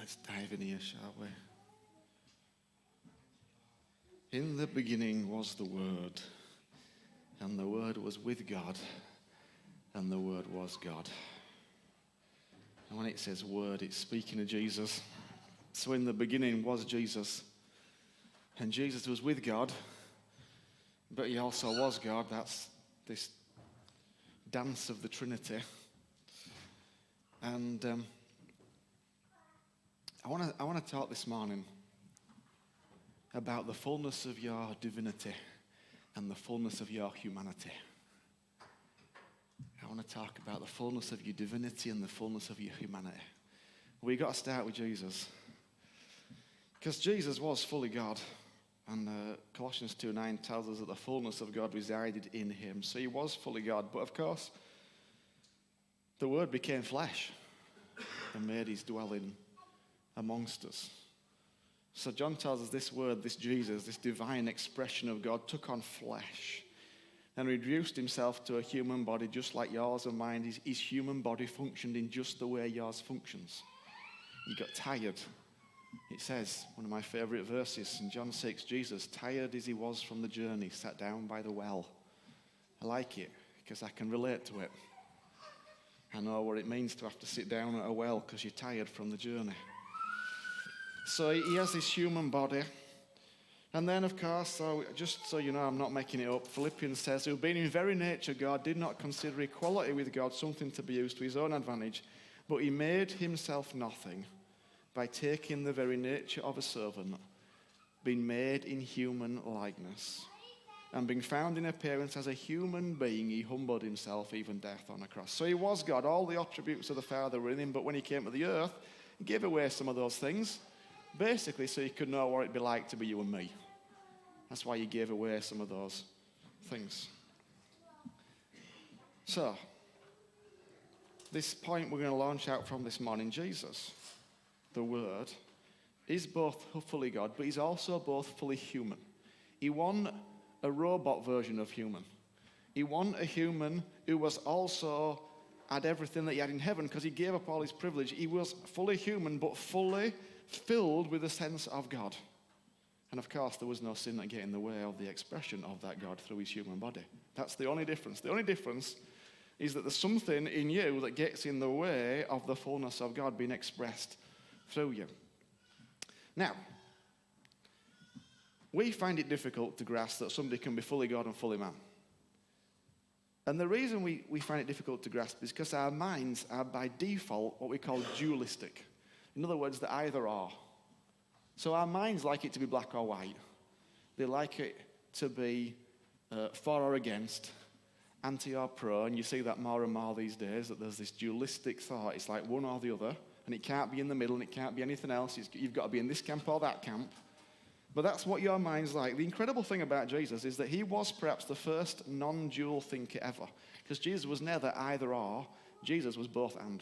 Let's dive in here, shall we? In the beginning was the Word, and the Word was with God, and the Word was God. And when it says Word, it's speaking of Jesus. So in the beginning was Jesus, and Jesus was with God, but he also was God. That's this dance of the Trinity. And I want to talk this morning about the fullness of your divinity and the fullness of your humanity. I want to talk about the fullness of your divinity and the fullness of your humanity. We've got to start with Jesus, because Jesus was fully God. And Colossians 2:9 tells us that the fullness of God resided in him. So he was fully God. But of course, the Word became flesh and made his dwelling amongst us. So John tells us this Word, this Jesus, this divine expression of God took on flesh and reduced himself to a human body just like yours and mine. His human body functioned in just the way yours functions. He got tired. It says, one of my favourite verses in John 6, Jesus, tired as he was from the journey, sat down by the well. I like it because I can relate to it. I know what it means to have to sit down at a well because you're tired from the journey. So he has this human body. And then, of course, so just so you know, I'm not making it up, Philippians says, who being in very nature God, did not consider equality with God something to be used to his own advantage, but he made himself nothing by taking the very nature of a servant, being made in human likeness. And being found in appearance as a human being, he humbled himself, even death on a cross. So he was God. All the attributes of the Father were in him, but when he came to the earth, he gave away some of those things, basically so he could know what it'd be like to be you and me. That's why he gave away some of those things. So, this point we're going to launch out from this morning, Jesus, the Word, is both fully God, but he's also both fully human. He wasn't a robot version of human. He wasn't a human who was also had everything that he had in heaven because he gave up all his privilege. He was fully human, but fully filled with a sense of God. And of course, there was no sin that get in the way of the expression of that God through his human body. That's the only difference. The only difference is that there's something in you that gets in the way of the fullness of God being expressed through you. Now, we find it difficult to grasp that somebody can be fully God and fully man. And the reason we find it difficult to grasp is because our minds are by default what we call dualistic. In other words, they're either or. So our minds like it to be black or white. They like it to be for or against, anti or pro, and you see that more and more these days, that there's this dualistic thought. It's like one or the other, and it can't be in the middle, and it can't be anything else. You've got to be in this camp or that camp. But that's what your mind's like. The incredible thing about Jesus is that he was perhaps the first non-dual thinker ever, because Jesus was never either or. Jesus was both and.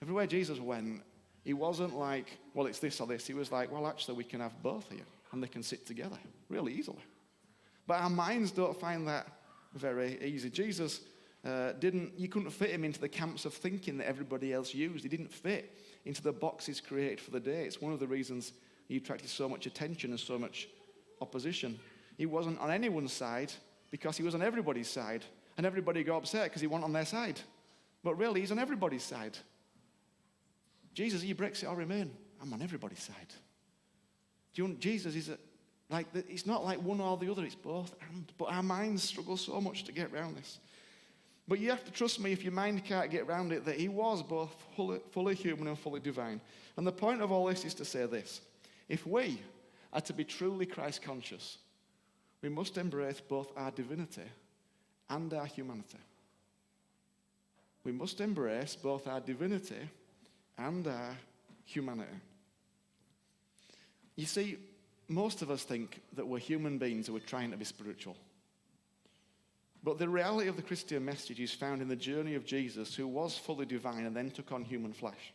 Everywhere Jesus went, he wasn't like, well, it's this or this. He was like, well, actually, we can have both here, and they can sit together really easily. But our minds don't find that very easy. Jesus you couldn't fit him into the camps of thinking that everybody else used. He didn't fit into the boxes created for the day. It's one of the reasons he attracted so much attention and so much opposition. He wasn't on anyone's side because he was on everybody's side, and everybody got upset because he wasn't on their side. But really, he's on everybody's side. Jesus, you Brexit or Remain, I'm on everybody's side. Jesus is it's not like one or the other, it's both and. But our minds struggle so much to get around this. But you have to trust me if your mind can't get around it, that he was both fully human and fully divine. And the point of all this is to say this. If we are to be truly Christ-conscious, we must embrace both our divinity and our humanity. We must embrace both our divinity and our humanity. You see, most of us think that we're human beings who are trying to be spiritual. But the reality of the Christian message is found in the journey of Jesus, who was fully divine and then took on human flesh,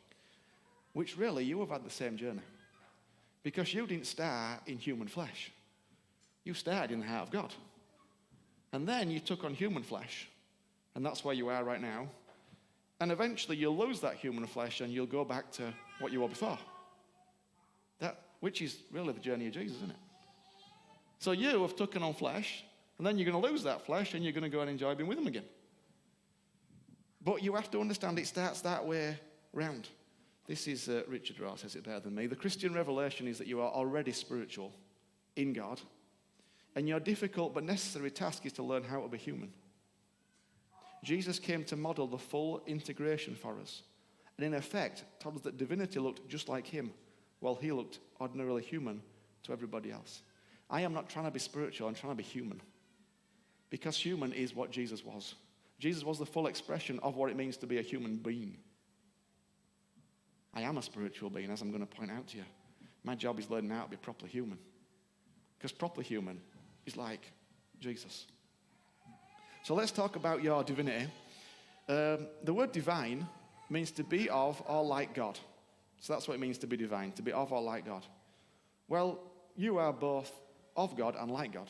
which really you have had the same journey. Because you didn't start in human flesh. You started in the heart of God. And then you took on human flesh, and that's where you are right now. And eventually you'll lose that human flesh and you'll go back to what you were before. Which is really the journey of Jesus, isn't it? So you have taken on flesh, and then you're going to lose that flesh and you're going to go and enjoy being with him again. But you have to understand it starts that way round. This is Richard Rohr says it better than me. The Christian revelation is that you are already spiritual in God, and your difficult but necessary task is to learn how to be human. Jesus came to model the full integration for us, and in effect told us that divinity looked just like him, while he looked ordinarily human to everybody else. I am not trying to be spiritual, I'm trying to be human. Because human is what Jesus was. Jesus was the full expression of what it means to be a human being. I am a spiritual being, as I'm going to point out to you. My job is learning how to be properly human. Because properly human is like Jesus. So let's talk about your divinity. The word divine means to be of or like God. So that's what it means to be divine, to be of or like God. Well, you are both of God and like God.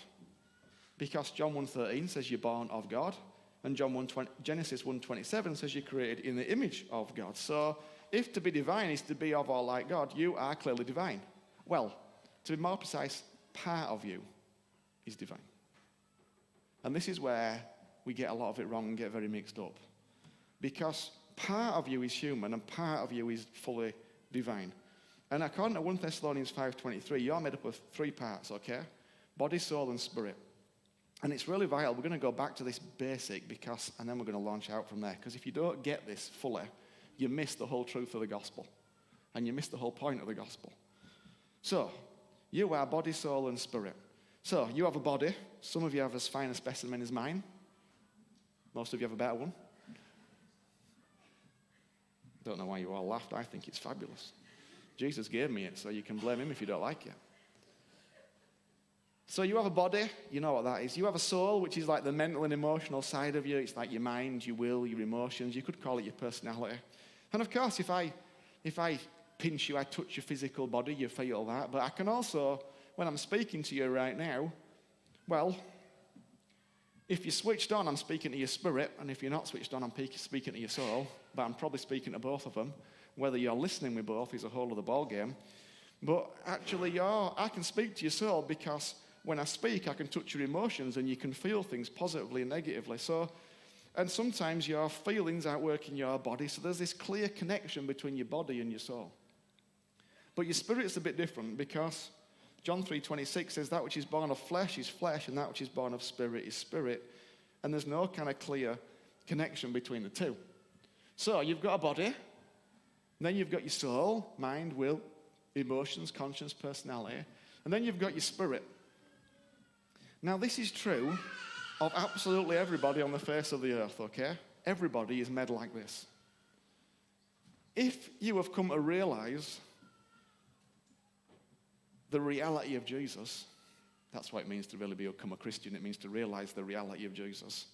Because John 1:13 says you're born of God, and Genesis 1:27 says you're created in the image of God. So if to be divine is to be of or like God, you are clearly divine. Well, to be more precise, part of you is divine. And this is where we get a lot of it wrong and get very mixed up. Because part of you is human and part of you is fully divine. And according to 1 Thessalonians 5:23, you're made up of three parts, okay? Body, soul, and spirit. And it's really vital. We're going to go back to this basic and then we're going to launch out from there. Because if you don't get this fully, you miss the whole truth of the gospel. And you miss the whole point of the gospel. So, you are body, soul, and spirit. So, you have a body. Some of you have as fine a specimen as mine. Most of you have a better one. Don't know why you all laughed. I think it's fabulous. Jesus gave me it, so you can blame him if you don't like it. So you have a body, you know what that is. You have a soul, which is like the mental and emotional side of you. It's like your mind, your will, your emotions. You could call it your personality. And of course, if I pinch you, I touch your physical body, you feel that. But I can also, when I'm speaking to you right now, well, if you're switched on, I'm speaking to your spirit. And if you're not switched on, I'm speaking to your soul. But I'm probably speaking to both of them. Whether you're listening with both is a whole other ballgame. But actually, I can speak to your soul because when I speak, I can touch your emotions and you can feel things positively and negatively. And sometimes your feelings outwork in your body. So there's this clear connection between your body and your soul. But your spirit's a bit different because John 3:26 says that which is born of flesh is flesh and that which is born of spirit is spirit. And there's no kind of clear connection between the two. So you've got a body, then you've got your soul, mind, will, emotions, conscience, personality, and then you've got your spirit. Now this is true of absolutely everybody on the face of the earth, okay? Everybody is made like this. If you have come to realize the reality of Jesus, that's what it means to really become a Christian. It means to realize the reality of Jesus.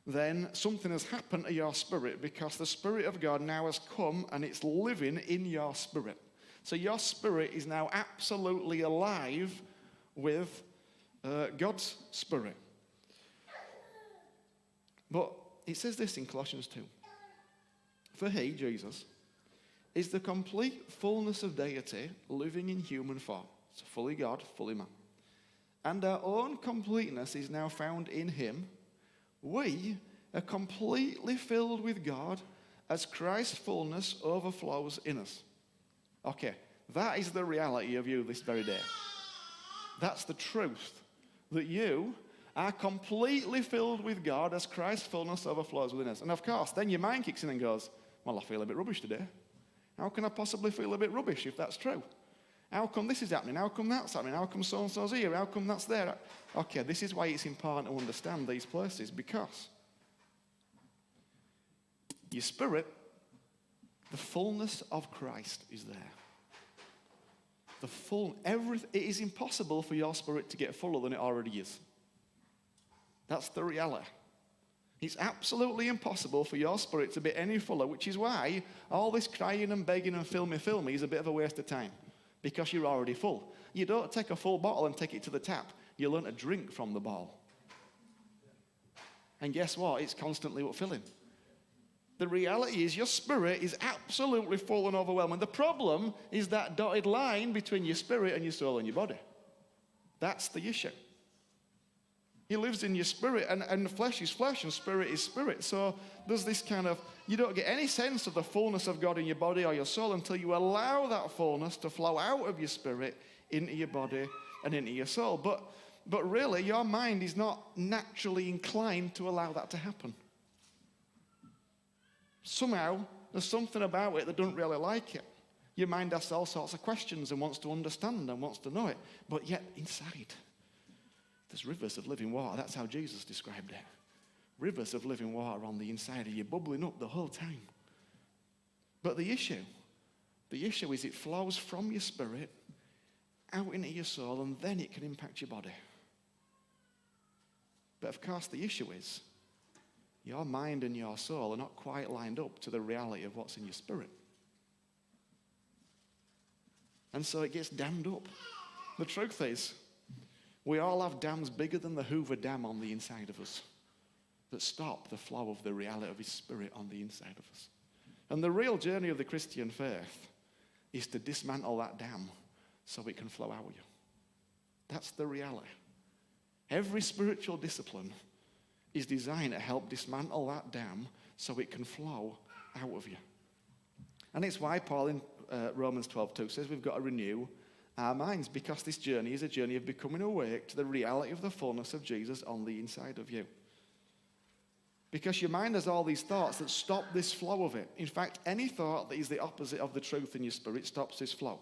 Then something has happened to your spirit because the Spirit of God now has come and it's living in your spirit. So your spirit is now absolutely alive with God's Spirit. But it says this in Colossians 2. For he, Jesus, is the complete fullness of deity living in human form. So fully God, fully man. And our own completeness is now found in him. We are completely filled with God as Christ's fullness overflows in us. Okay, that is the reality of you this very day. That's the truth. That you are completely filled with God as Christ's fullness overflows within us. And of course, then your mind kicks in and goes, well, I feel a bit rubbish today. How can I possibly feel a bit rubbish if that's true? How come this is happening? How come that's happening? How come so-and-so's here? How come that's there? Okay, this is why it's important to understand these places, because your spirit, the fullness of Christ is there. It is impossible for your spirit to get fuller than it already is. That's the reality. It's absolutely impossible for your spirit to be any fuller, which is why all this crying and begging and fill me is a bit of a waste of time, because you're already full. You don't take a full bottle and take it to the tap. You learn to drink from the bottle. And guess what? It's constantly filling. The reality is your spirit is absolutely full and overwhelming. The problem is that dotted line between your spirit and your soul and your body. That's the issue. He lives in your spirit, and flesh is flesh and spirit is spirit. So there's this kind of, you don't get any sense of the fullness of God in your body or your soul until you allow that fullness to flow out of your spirit into your body and into your soul. But really, your mind is not naturally inclined to allow that to happen. Somehow, there's something about it that doesn't really like it. Your mind asks all sorts of questions and wants to understand and wants to know it. But yet, inside, there's rivers of living water. That's how Jesus described it. Rivers of living water on the inside of you, bubbling up the whole time. But the issue is it flows from your spirit out into your soul, and then it can impact your body. But of course, the issue is your mind and your soul are not quite lined up to the reality of what's in your spirit. And so it gets dammed up. The truth is, we all have dams bigger than the Hoover Dam on the inside of us that stop the flow of the reality of his spirit on the inside of us. And the real journey of the Christian faith is to dismantle that dam so it can flow out of you. That's the reality. Every spiritual discipline is designed to help dismantle that dam so it can flow out of you. And it's why Paul in Romans 12:2 says we've got to renew our minds, because this journey is a journey of becoming awake to the reality of the fullness of Jesus on the inside of you. Because your mind has all these thoughts that stop this flow of it. In fact, any thought that is the opposite of the truth in your spirit stops this flow.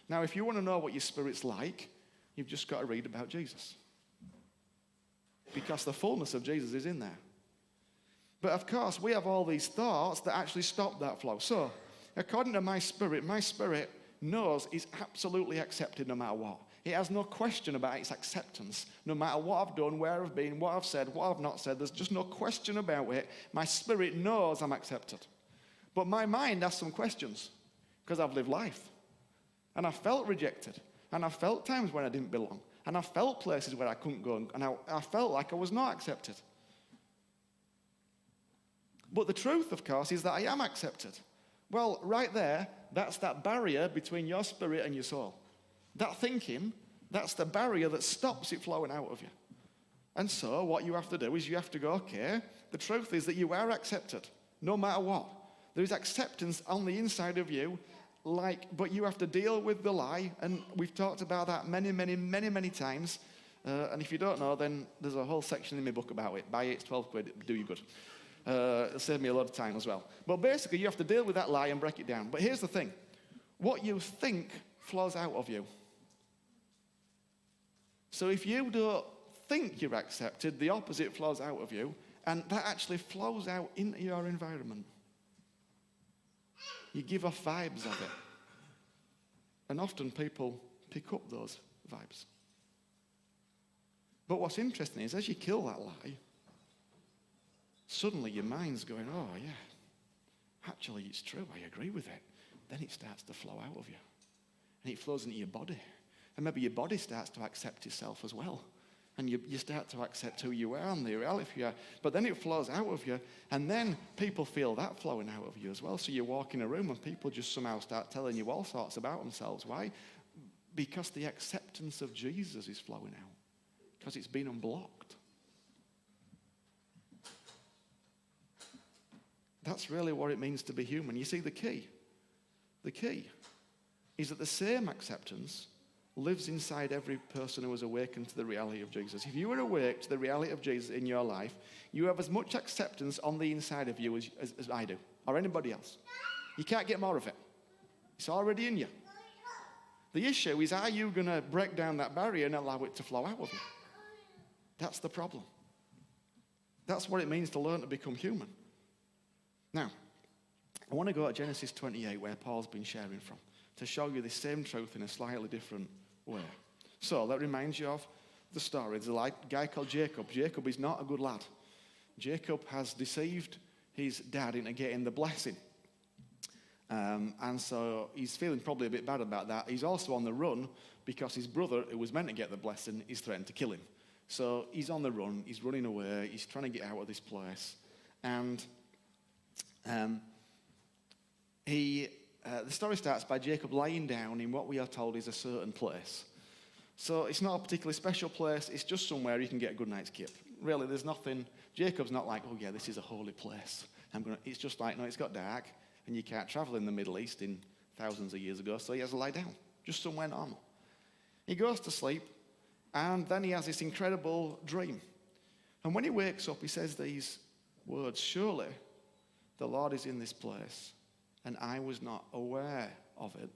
Now, if you want to know what your spirit's like, you've just got to read about Jesus. Because the fullness of Jesus is in there. But of course, we have all these thoughts that actually stop that flow. So, according to my spirit knows it's absolutely accepted no matter what. It has no question about its acceptance. No matter what I've done, where I've been, what I've said, what I've not said, there's just no question about it. My spirit knows I'm accepted. But my mind has some questions because I've lived life. And I felt rejected. And I felt times when I didn't belong. And I felt places where I couldn't go. And I felt like I was not accepted. But the truth, of course, is that I am accepted. Well, right there, that's that barrier between your spirit and your soul. That thinking, that's the barrier that stops it flowing out of you. And so what you have to do is you have to go, okay, the truth is that you are accepted, no matter what. There is acceptance on the inside of you, but you have to deal with the lie, and we've talked about that many times. And if you don't know, then there's a whole section in my book about it. Buy it, it's 12 quid, it'll do you good. It'll save me a lot of time as well. But basically, you have to deal with that lie and break it down. But here's the thing. What you think flows out of you. So if you don't think you're accepted, the opposite flows out of you, and that actually flows out into your environment. You give off vibes of it. And often people pick up those vibes. But what's interesting is as you kill that lie, suddenly your mind's going, oh yeah, actually it's true, I agree with it. Then it starts to flow out of you. And it flows into your body. And maybe your body starts to accept itself as well. And you start to accept who you are and the reality you are. But then it flows out of you. And then people feel that flowing out of you as well. So you walk in a room and people just somehow start telling you all sorts about themselves. Why? Because the acceptance of Jesus is flowing out. Because it's been unblocked. That's really what it means to be human. You see, the key is that the same acceptance lives inside every person who is awakened to the reality of Jesus. If you are awake to the reality of Jesus in your life, you have as much acceptance on the inside of you as I do, or anybody else. You can't get more of it. It's already in you. The issue is, are you going to break down that barrier and allow it to flow out of you? That's the problem. That's what it means to learn to become human. Now, I want to go to Genesis 28, where Paul's been sharing from, to show you the same truth in a slightly different way. So that reminds you of the story. There's a guy called Jacob. Jacob is not a good lad. Jacob has deceived his dad into getting the blessing. And so he's feeling probably a bit bad about that. He's also on the run because his brother, who was meant to get the blessing, is threatened to kill him. So he's on the run. He's running away. He's trying to get out of this place. And The story starts by Jacob lying down in what we are told is a certain place. So it's not a particularly special place, it's just somewhere you can get a good night's sleep. Really, there's nothing, Jacob's not like, oh yeah, this is a holy place. It's just like, no, it's got dark, and you can't travel in the Middle East in thousands of years ago, so he has to lie down, just somewhere normal. He goes to sleep, and then he has this incredible dream. And when he wakes up, he says these words, surely the Lord is in this place, and I was not aware of it.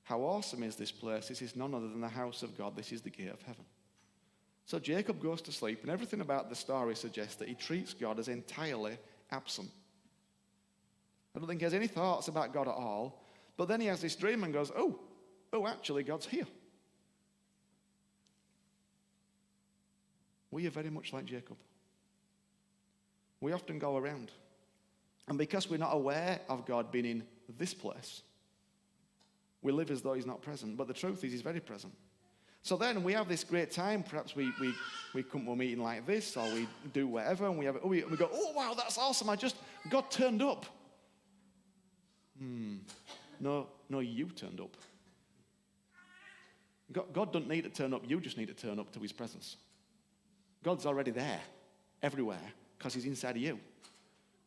How awesome is this place? This is none other than the house of God. This is the gate of heaven. So Jacob goes to sleep, and everything about the story suggests that he treats God as entirely absent. I don't think he has any thoughts about God at all, but then he has this dream and goes, oh, actually, God's here. We are very much like Jacob. We often go around, and because we're not aware of God being in this place, we live as though he's not present, but the truth is he's very present. So then we have this great time. Perhaps we come to a meeting like this, or we do whatever, and we go, oh, wow, that's awesome. God turned up. No, you turned up. God doesn't need to turn up. You just need to turn up to his presence. God's already there, everywhere, because he's inside of you.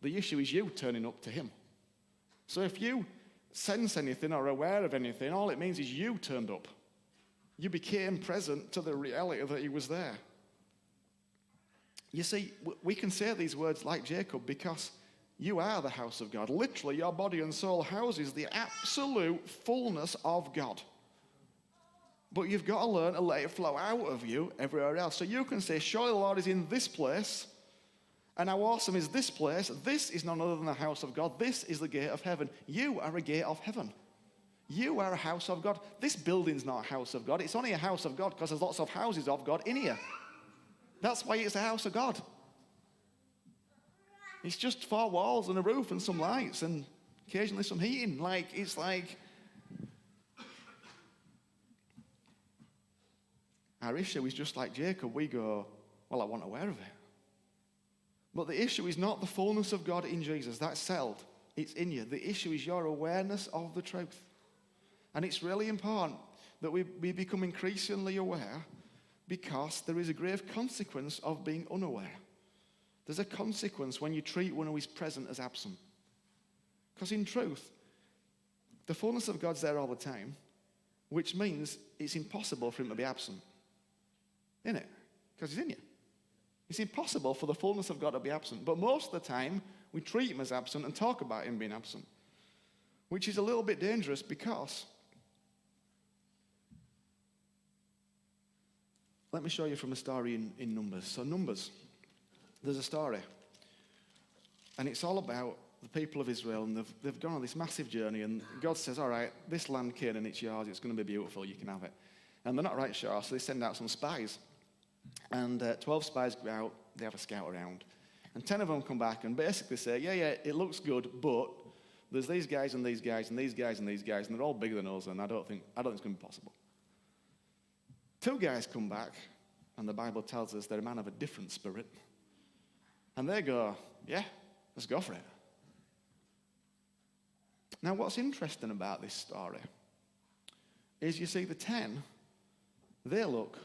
The issue is you turning up to him. So if you sense anything or are aware of anything, all it means is you turned up. You became present to the reality that he was there. You see, we can say these words like Jacob because you are the house of God. Literally, your body and soul houses the absolute fullness of God. But you've got to learn to let it flow out of you everywhere else. So you can say, surely the Lord is in this place, and how awesome is this place? This is none other than the house of God. This is the gate of heaven. You are a gate of heaven. You are a house of God. This building's not a house of God. It's only a house of God because there's lots of houses of God in here. That's why it's a house of God. It's just 4 walls and a roof and some lights and occasionally some heating. It's like our issue is just like Jacob. We go, well, I wasn't aware of it. But the issue is not the fullness of God in Jesus. That's settled. It's in you. The issue is your awareness of the truth. And it's really important that we become increasingly aware, because there is a grave consequence of being unaware. There's a consequence when you treat one who is present as absent. Because in truth, the fullness of God's there all the time, which means it's impossible for him to be absent. Isn't it? Because he's in you. It's impossible for the fullness of God to be absent. But most of the time, we treat him as absent and talk about him being absent, which is a little bit dangerous because, let me show you from a story in Numbers. So Numbers, there's a story, and it's all about the people of Israel, and they've gone on this massive journey, and God says, all right, this land, Canaan, it's yours, it's going to be beautiful, you can have it. And they're not right sure, so they send out some spies. And 12 spies go out, they have a scout around. And 10 of them come back and basically say, yeah, it looks good, but there's these guys and these guys and these guys and these guys, and they're all bigger than us, and I don't think it's going to be possible. 2 guys come back, and the Bible tells us they're a man of a different spirit. And they go, yeah, let's go for it. Now, what's interesting about this story is you see the 10, they look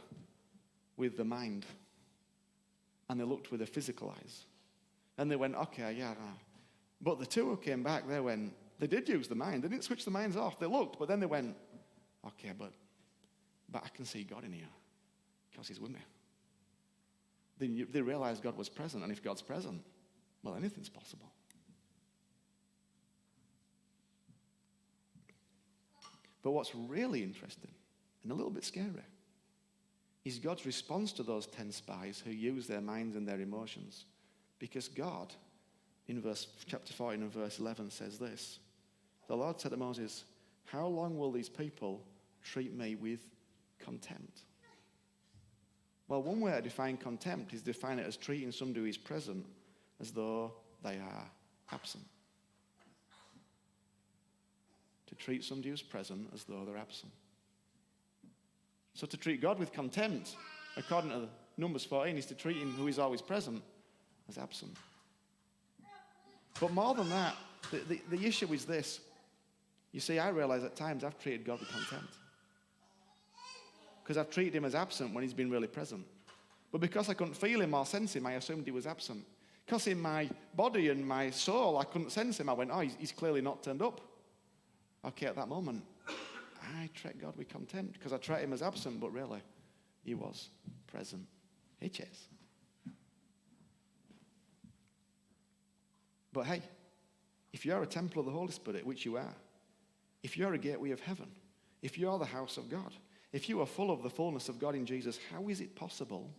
with the mind, and they looked with the physical eyes. And they went, okay, yeah. But the 2 who came back, they did use the mind. They didn't switch the minds off. They looked, but then they went, okay, but I can see God in here because he's with me. They realized God was present, and if God's present, well, anything's possible. But what's really interesting and a little bit scary is God's response to those 10 spies who use their minds and their emotions. Because God, in chapter 14 and verse 11, says this. The Lord said to Moses, how long will these people treat me with contempt? Well, one way to define contempt is define it as treating somebody who is present as though they are absent. To treat somebody who's present as though they're absent. So to treat God with contempt, according to Numbers 14, is to treat him who is always present as absent. But more than that, the issue is this. You see, I realize at times I've treated God with contempt. Because I've treated him as absent when he's been really present. But because I couldn't feel him or sense him, I assumed he was absent. Because in my body and my soul, I couldn't sense him. I went, oh, he's clearly not turned up. Okay, at that moment, I treat God with contempt because I treat him as absent, but really, he was present. It is. But hey, if you're a temple of the Holy Spirit, which you are, if you're a gateway of heaven, if you're the house of God, if you are full of the fullness of God in Jesus, how is it possible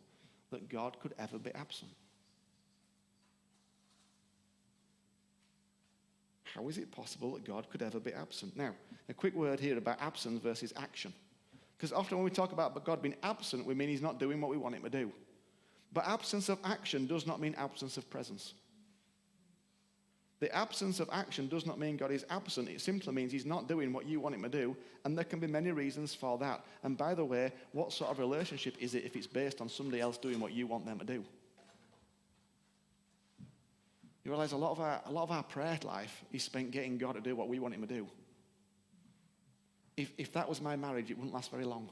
that God could ever be absent? How is it possible that God could ever be absent? Now, a quick word here about absence versus action. Because often when we talk about God being absent, we mean he's not doing what we want him to do. But absence of action does not mean absence of presence. The absence of action does not mean God is absent. It simply means he's not doing what you want him to do. And there can be many reasons for that. And by the way, what sort of relationship is it if it's based on somebody else doing what you want them to do? You realize a lot of our prayer life is spent getting God to do what we want him to do. If that was my marriage, it wouldn't last very long.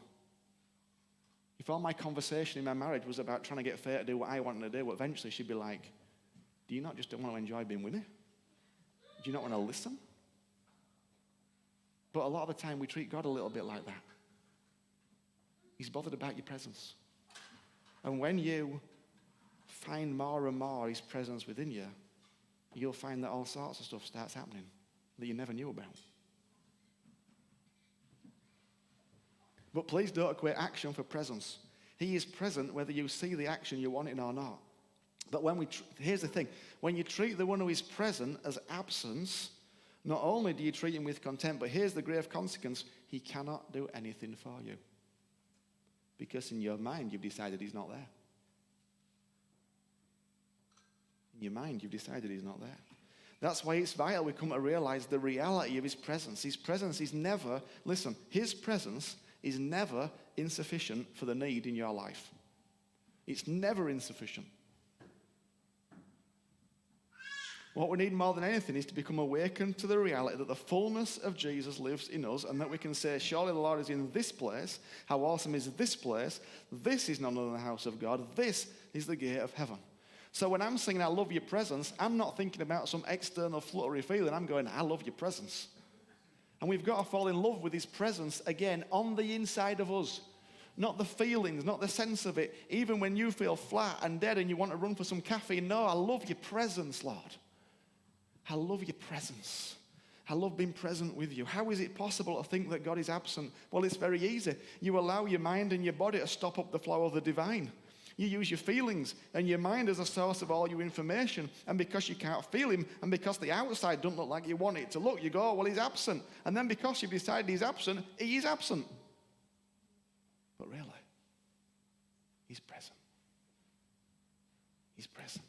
If all my conversation in my marriage was about trying to get Faye to do what I want her to do, eventually she'd be like, do you not just want to enjoy being with me? Do you not want to listen? But a lot of the time we treat God a little bit like that. He's bothered about your presence. And when you find more and more his presence within you, you'll find that all sorts of stuff starts happening that you never knew about. But please don't equate action for presence. He is present whether you see the action you're wanting or not. But here's the thing. When you treat the one who is present as absence, not only do you treat him with contempt, but here's the grave consequence. He cannot do anything for you. Because in your mind, you've decided he's not there. In your mind, you've decided he's not there. That's why it's vital we come to realize the reality of his presence. His presence is never, listen, his presence is never insufficient for the need in your life. It's never insufficient. What we need more than anything is to become awakened to the reality that the fullness of Jesus lives in us and that we can say, surely the Lord is in this place. How awesome is this place? This is none other than the house of God. This is the gate of heaven. So when I'm singing, I love your presence, I'm not thinking about some external fluttery feeling. I'm going, I love your presence. And we've got to fall in love with his presence again on the inside of us. Not the feelings, not the sense of it. Even when you feel flat and dead and you want to run for some caffeine. No, I love your presence, Lord. I love your presence. I love being present with you. How is it possible to think that God is absent? Well, it's very easy. You allow your mind and your body to stop up the flow of the divine. You use your feelings and your mind as a source of all your information. And because you can't feel him, and because the outside doesn't look like you want it to look, you go, well, he's absent. And then because you've decided he's absent, he is absent. But really, he's present. He's present.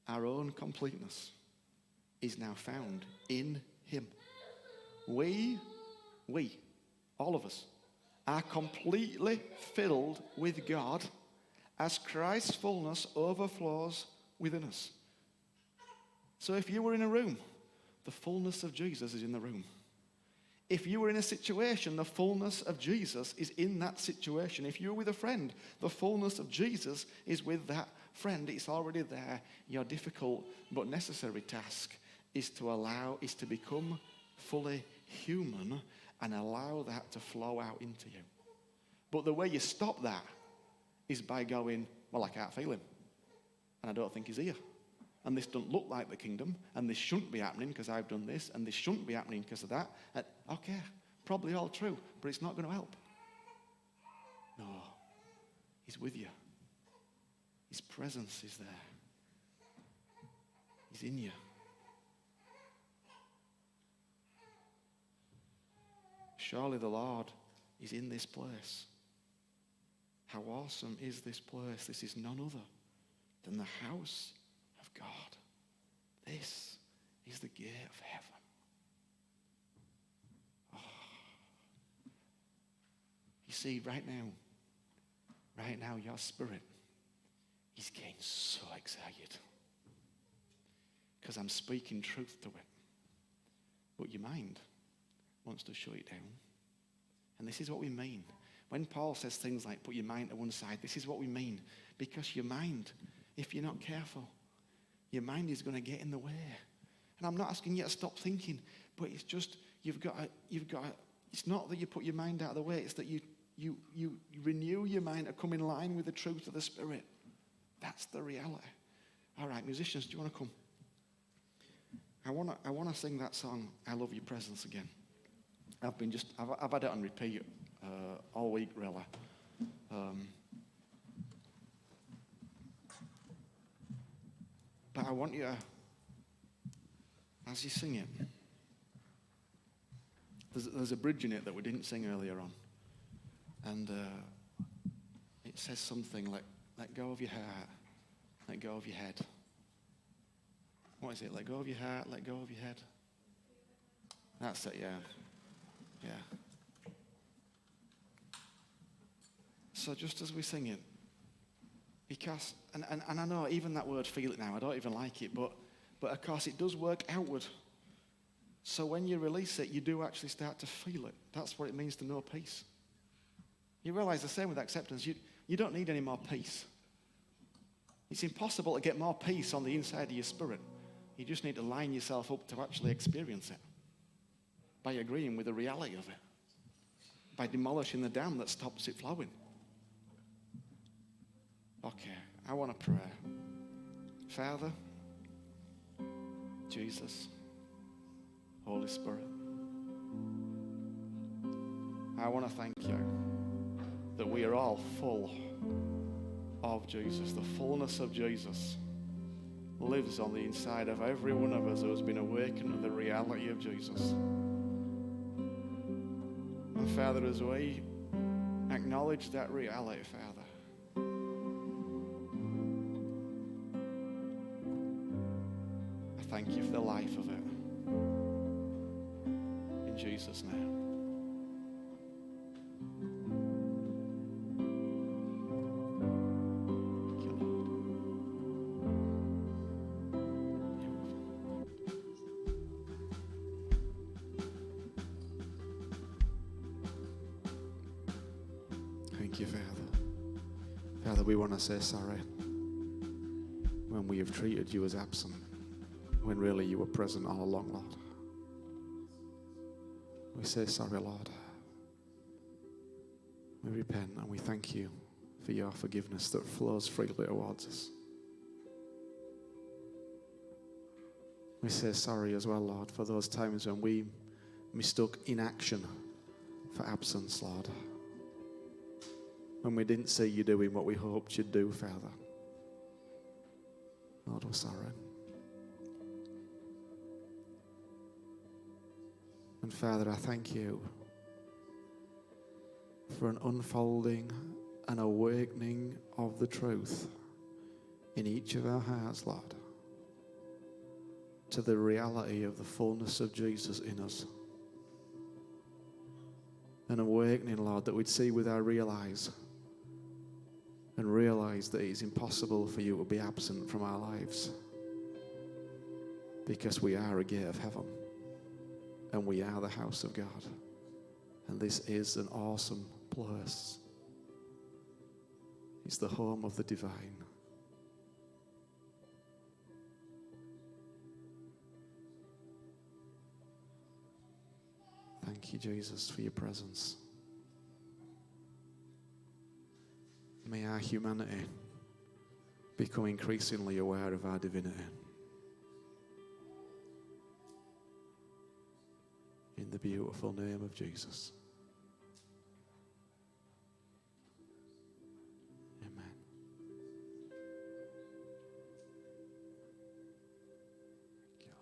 Our own completeness is now found in him. We, all of us, are completely filled with God as Christ's fullness overflows within us. So if you were in a room, the fullness of Jesus is in the room. If you were in a situation, the fullness of Jesus is in that situation. If you're with a friend, the fullness of Jesus is with that friend. It's already there. Your difficult but necessary task is to become fully human and allow that to flow out into you. But the way you stop that is by going, well, I can't feel him. And I don't think he's here. And this doesn't look like the kingdom. And this shouldn't be happening because I've done this. And this shouldn't be happening because of that. And, okay, probably all true. But it's not going to help. No. He's with you. His presence is there. He's in you. Surely the Lord is in this place. How awesome is this place? This is none other than the house of God. This is the gate of heaven. Oh. You see, right now, your spirit he's getting so excited because I'm speaking truth to it. But your mind wants to shut it down. And this is what we mean. When Paul says things like put your mind to one side, this is what we mean. Because your mind, if you're not careful, your mind is going to get in the way. And I'm not asking you to stop thinking, but it's just, you've got to, it's not that you put your mind out of the way, it's that you renew your mind to come in line with the truth of the Spirit. That's the reality. All right, musicians, do you want to come? I want to sing that song, I Love Your Presence, again. I've had it on repeat all week, really. But I want you to, as you sing it, there's a bridge in it that we didn't sing earlier on. And it says something like, let go of your heart, let go of your head. What is it? Let go of your heart, let go of your head. That's it, yeah. Yeah. So just as we sing it, because, and I know even that word feel it now, I don't even like it, but of course it does work outward. So when you release it, you do actually start to feel it. That's what it means to know peace. You realize the same with acceptance. You don't need any more peace. It's impossible to get more peace on the inside of your spirit. You just need to line yourself up to actually experience it by agreeing with the reality of it, by demolishing the dam that stops it flowing. Okay, I want to pray. Father, Jesus, Holy Spirit, I want to thank you that we are all full of Jesus. The fullness of Jesus lives on the inside of every one of us who has been awakened to the reality of Jesus. And Father, as we acknowledge that reality, Father, I thank you for the life of it. In Jesus' name. Thank you, Father. Father, we want to say sorry when we have treated you as absent, when really you were present all along, Lord. We say sorry, Lord. We repent and we thank you for your forgiveness that flows freely towards us. We say sorry as well, Lord, for those times when we mistook inaction for absence, Lord. When we didn't see you doing what we hoped you'd do, Father. Lord, we're sorry. And Father, I thank you for an unfolding and awakening of the truth in each of our hearts, Lord, to the reality of the fullness of Jesus in us. An awakening, Lord, that we'd see with our real eyes and realize that it is impossible for you to be absent from our lives because we are a gate of heaven and we are the house of God. And this is an awesome place. It's the home of the divine. Thank you, Jesus, for your presence. May our humanity become increasingly aware of our divinity. In the beautiful name of Jesus.